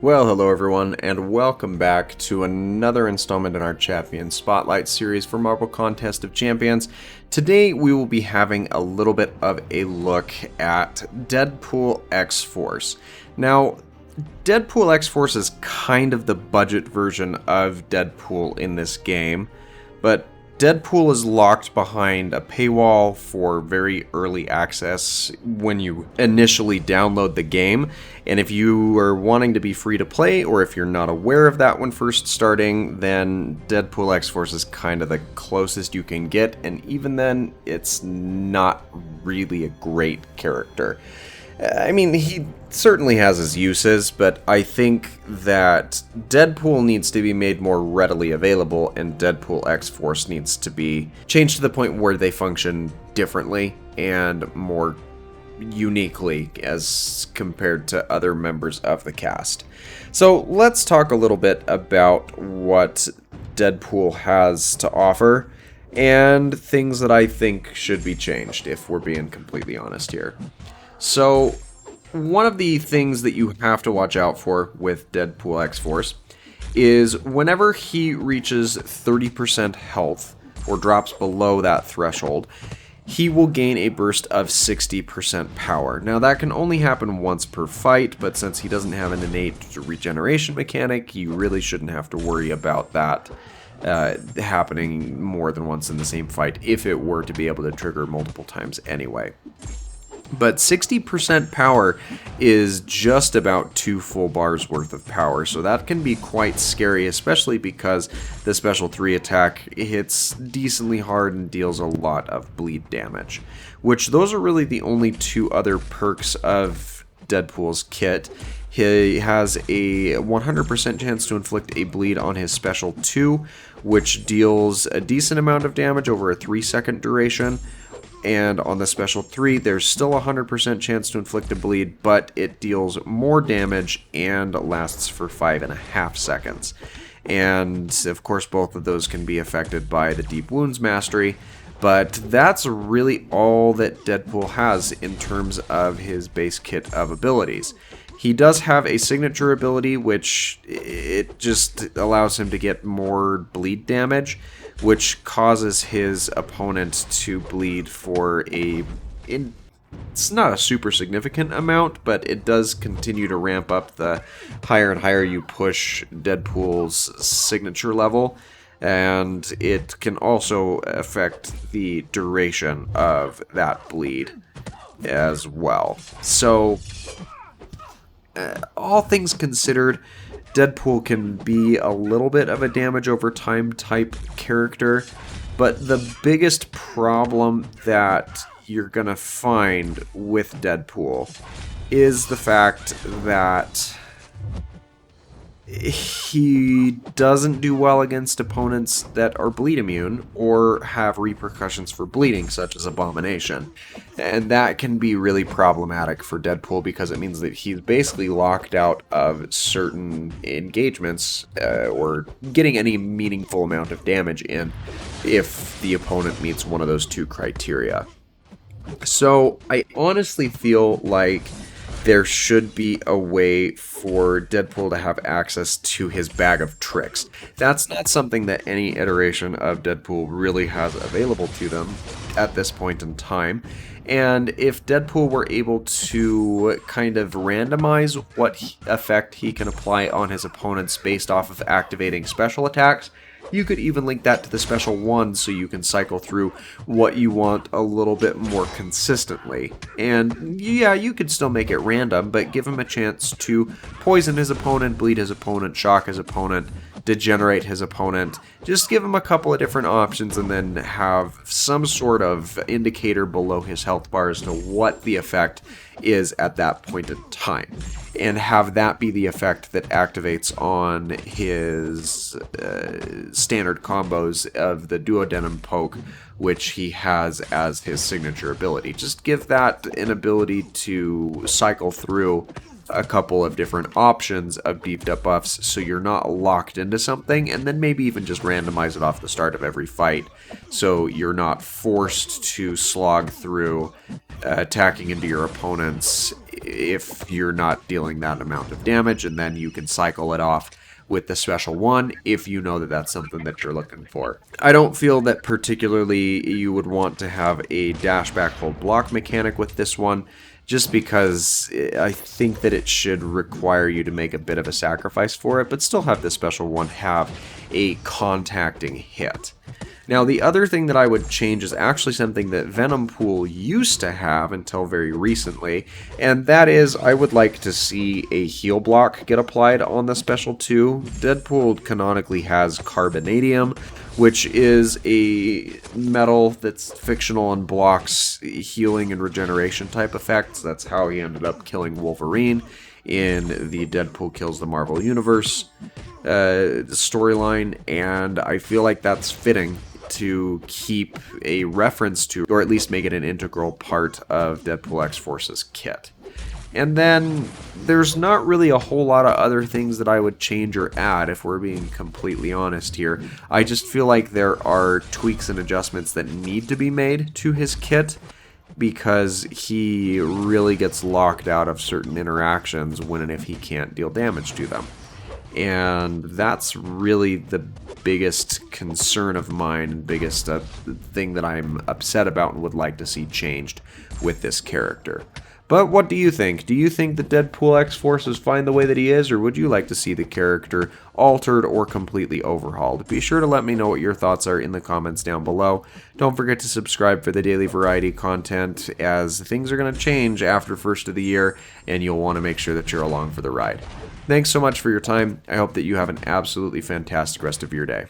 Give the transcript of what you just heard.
Well, hello everyone, and welcome back to another installment in our Champion Spotlight series for Marvel Contest of Champions. Today we will be having a little bit of a look at Deadpool X-Force. Now, Deadpool X-Force is kind of the budget version of Deadpool in this game, but Deadpool is locked behind a paywall for very early access when you initially download the game, and if you are wanting to be free to play, or if you're not aware of that when first starting, then Deadpool X-Force is kind of the closest you can get, and even then, it's not really a great character. I mean, he certainly has his uses, but I think that Deadpool needs to be made more readily available, and Deadpool X-Force needs to be changed to the point where they function differently and more uniquely as compared to other members of the cast. So let's talk a little bit about what Deadpool has to offer and things that I think should be changed, if we're being completely honest here. So, one of the things that you have to watch out for with Deadpool X-Force is whenever he reaches 30% health, or drops below that threshold, he will gain a burst of 60% power. Now, that can only happen once per fight, but since he doesn't have an innate regeneration mechanic, you really shouldn't have to worry about that happening more than once in the same fight, if it were to be able to trigger multiple times anyway. But 60% power is just about 2 full bars worth of power, so that can be quite scary, especially because the Special 3 attack hits decently hard and deals a lot of bleed damage. Which, those are really the only two other perks of Deadpool's kit. He has a 100% chance to inflict a bleed on his Special 2, which deals a decent amount of damage over a 3-second duration. And on the Special 3, there's still a 100% chance to inflict a bleed, but it deals more damage and lasts for 5.5 seconds. And, of course, both of those can be affected by the Deep Wounds Mastery, but that's really all that Deadpool has in terms of his base kit of abilities. He does have a signature ability, which it just allows him to get more bleed damage, which causes his opponent to bleed for it's not a super significant amount, but it does continue to ramp up the higher and higher you push Deadpool's signature level, and it can also affect the duration of that bleed as well. So, all things considered, Deadpool can be a little bit of a damage over time type character, but the biggest problem that you're gonna find with Deadpool is the fact that he doesn't do well against opponents that are bleed immune or have repercussions for bleeding, such as Abomination. And that can be really problematic for Deadpool because it means that he's basically locked out of certain engagements or getting any meaningful amount of damage in if the opponent meets one of those two criteria. So I honestly feel like there should be a way for Deadpool to have access to his bag of tricks. That's not something that any iteration of Deadpool really has available to them at this point in time. And if Deadpool were able to kind of randomize what effect he can apply on his opponents based off of activating special attacks, you could even link that to the Special 1 so you can cycle through what you want a little bit more consistently. And yeah, you could still make it random, but give him a chance to poison his opponent, bleed his opponent, shock his opponent, degenerate his opponent. Just give him a couple of different options and then have some sort of indicator below his health bar as to what the effect is at that point in time. And have that be the effect that activates on his standard combos of the Duodenum Poke, which he has as his signature ability. Just give that an ability to cycle through a couple of different options of beefed up buffs so you're not locked into something, and then maybe even just randomize it off the start of every fight so you're not forced to slog through attacking into your opponents if you're not dealing that amount of damage, and then you can cycle it off with the special one if you know that that's something that you're looking for. I don't feel that particularly you would want to have a dash back hold block mechanic with this one, just because I think that it should require you to make a bit of a sacrifice for it, but still have the special one have a contacting hit. Now, the other thing that I would change is actually something that Venompool used to have until very recently, and that is I would like to see a heal block get applied on the special 2. Deadpool canonically has Carbonadium, which is a metal that's fictional and blocks healing and regeneration type effects. That's how he ended up killing Wolverine in the Deadpool Kills the Marvel Universe storyline, and I feel like that's fitting to keep a reference to, or at least make it an integral part of Deadpool X-Force's kit. And then there's not really a whole lot of other things that I would change or add, if we're being completely honest here. I just feel like there are tweaks and adjustments that need to be made to his kit, because he really gets locked out of certain interactions when and if he can't deal damage to them. And that's really the biggest concern of mine, biggest thing that I'm upset about and would like to see changed with this character. But what do you think? Do you think that Deadpool X-Force is fine the way that he is, or would you like to see the character altered or completely overhauled? Be sure to let me know what your thoughts are in the comments down below. Don't forget to subscribe for the daily variety content, as things are going to change after first of the year, and you'll want to make sure that you're along for the ride. Thanks so much for your time. I hope that you have an absolutely fantastic rest of your day.